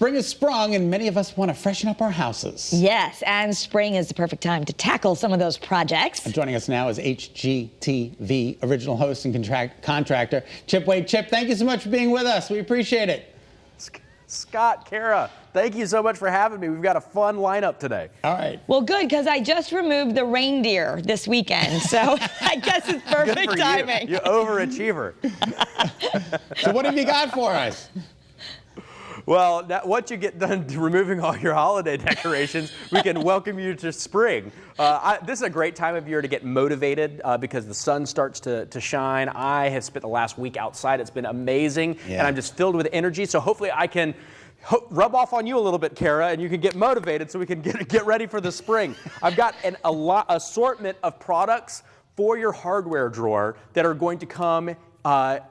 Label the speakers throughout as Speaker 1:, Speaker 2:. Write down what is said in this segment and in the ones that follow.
Speaker 1: Spring has sprung, and many of us want to freshen up our houses.
Speaker 2: Yes, and spring is the perfect time to tackle some of those projects.
Speaker 1: And joining us now is HGTV original host and contractor, Chip Wade. Chip, thank you so much for being with us. We appreciate it.
Speaker 3: Scott, Kara, thank you so much for having me. We've got a fun lineup today.
Speaker 1: All right.
Speaker 2: Well, good, because I just removed the reindeer this weekend, so I guess it's perfect
Speaker 3: Good for
Speaker 2: timing.
Speaker 3: You overachiever.
Speaker 1: So what have you got for us?
Speaker 3: Well, once you get done removing all your holiday decorations, we can welcome you to spring. This is a great time of year to get motivated because the sun starts to shine. I have spent the last week outside. It's been amazing, and I'm just filled with energy. So hopefully I can rub off on you a little bit, Kara, and you can get motivated so we can get ready for the spring. I've got an assortment of products for your hardware drawer that are going to come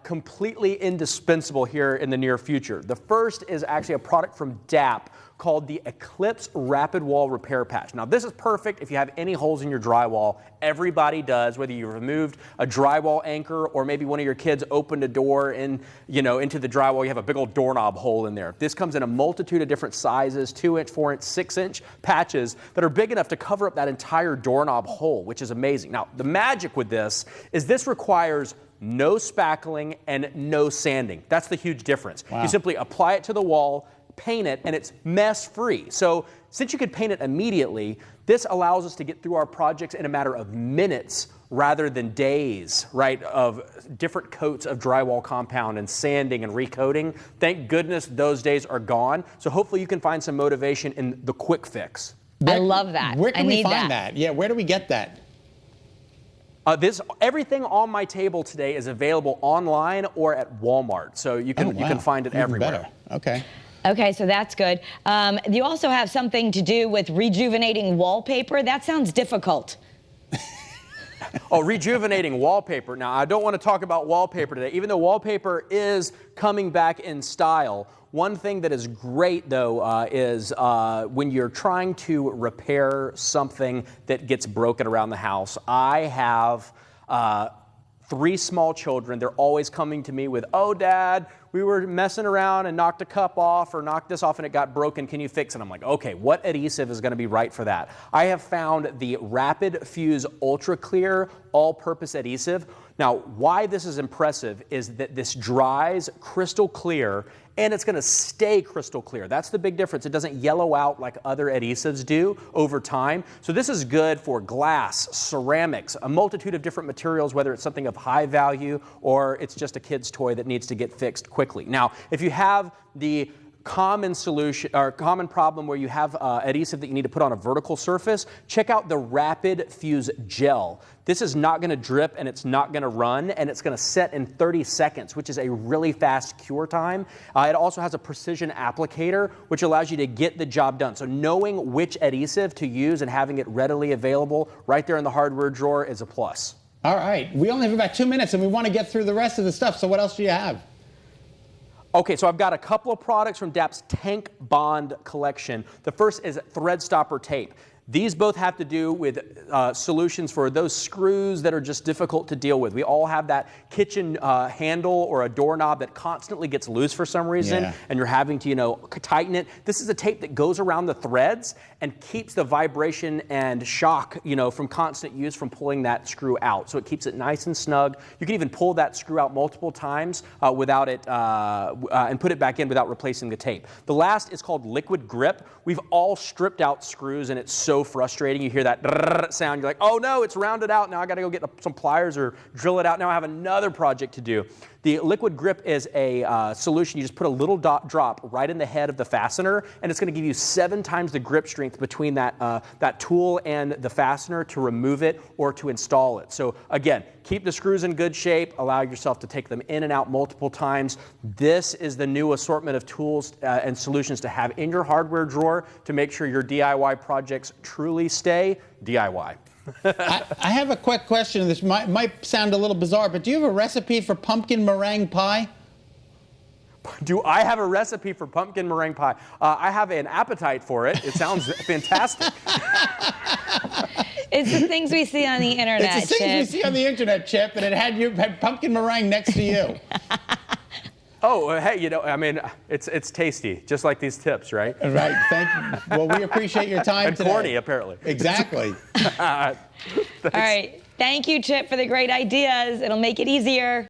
Speaker 3: completely indispensable here in the near future. The first is actually a product from DAP called the Eclipse Rapid Wall Repair Patch. Now this is perfect if you have any holes in your drywall. Everybody does, whether you removed a drywall anchor or maybe one of your kids opened a door into the drywall, you have a big old doorknob hole in there. This comes in a multitude of different sizes, 2-inch, 4-inch, 6-inch patches that are big enough to cover up that entire doorknob hole, which is amazing. Now the magic with this is this requires no spackling and no sanding. That's the huge difference. Wow. You simply apply it to the wall, paint it, and it's mess-free. So since you could paint it immediately, this allows us to get through our projects in a matter of minutes rather than days, right, of different coats of drywall compound and sanding and recoating. Thank goodness those days are gone. So hopefully you can find some motivation in the quick fix.
Speaker 2: I love that.
Speaker 1: Where can we find that? Yeah, where do we get that?
Speaker 3: Everything on my table today is available online or at Walmart, so you can find it everywhere.
Speaker 1: Better. Okay.
Speaker 2: Okay, so that's good. You also have something to do with rejuvenating wallpaper. That sounds difficult.
Speaker 3: Oh, rejuvenating wallpaper. Now, I don't want to talk about wallpaper today, even though wallpaper is coming back in style. One thing that is great, though, is when you're trying to repair something that gets broken around the house. I have 3 small children. They're always coming to me with, "Oh, Dad, we were messing around and knocked a cup off or knocked this off and it got broken. Can you fix it?" I'm like, okay, what adhesive is going to be right for that? I have found the Rapid Fuse Ultra Clear all-purpose adhesive. Now, why this is impressive is that this dries crystal clear and it's going to stay crystal clear. That's the big difference. It doesn't yellow out like other adhesives do over time. So this is good for glass, ceramics, a multitude of different materials, whether it's something of high value or it's just a kid's toy that needs to get fixed quickly. Now, if you have the common solution or common problem where you have adhesive that you need to put on a vertical surface, check out the Rapid Fuse Gel. This is not going to drip and it's not going to run and it's going to set in 30 seconds, which is a really fast cure time. It also has a precision applicator, which allows you to get the job done. So knowing which adhesive to use and having it readily available right there in the hardware drawer is a plus.
Speaker 1: All right. We only have about 2 minutes and we want to get through the rest of the stuff. So what else do you have?
Speaker 3: Okay, so I've got a couple of products from DAP's Tank Bond collection. The first is thread stopper tape. These both have to do with solutions for those screws that are just difficult to deal with. We all have that kitchen handle or a doorknob that constantly gets loose for some reason, and you're having to, tighten it. This is a tape that goes around the threads and keeps the vibration and shock, from constant use from pulling that screw out. So it keeps it nice and snug. You can even pull that screw out multiple times without it, and put it back in without replacing the tape. The last is called Liquid Grip. We've all stripped out screws and it's so frustrating. You hear that sound, you're like, oh no, it's rounded out. Now I got to go get some pliers or drill it out. Now I have another project to do. The Liquid Grip is a solution. You just put a little drop right in the head of the fastener, and it's going to give you 7 times the grip strength between that tool and the fastener to remove it or to install it. So again, keep the screws in good shape. Allow yourself to take them in and out multiple times. This is the new assortment of tools and solutions to have in your hardware drawer to make sure your DIY projects truly stay DIY.
Speaker 1: I have a quick question. This might sound a little bizarre, but do you have a recipe for pumpkin meringue pie?
Speaker 3: Do I have a recipe for pumpkin meringue pie? I have an appetite for it. It sounds fantastic.
Speaker 2: It's the things we see on the internet,
Speaker 1: It's the things we see on the internet, Chip, and it had pumpkin meringue next to you.
Speaker 3: Oh, hey, I mean, it's tasty, just like these tips, right?
Speaker 1: Right. Thank you. Well, we appreciate your time
Speaker 3: And
Speaker 1: today.
Speaker 3: corny, apparently.
Speaker 1: Exactly.
Speaker 2: All right. Thank you, Chip, for the great ideas. It'll make it easier.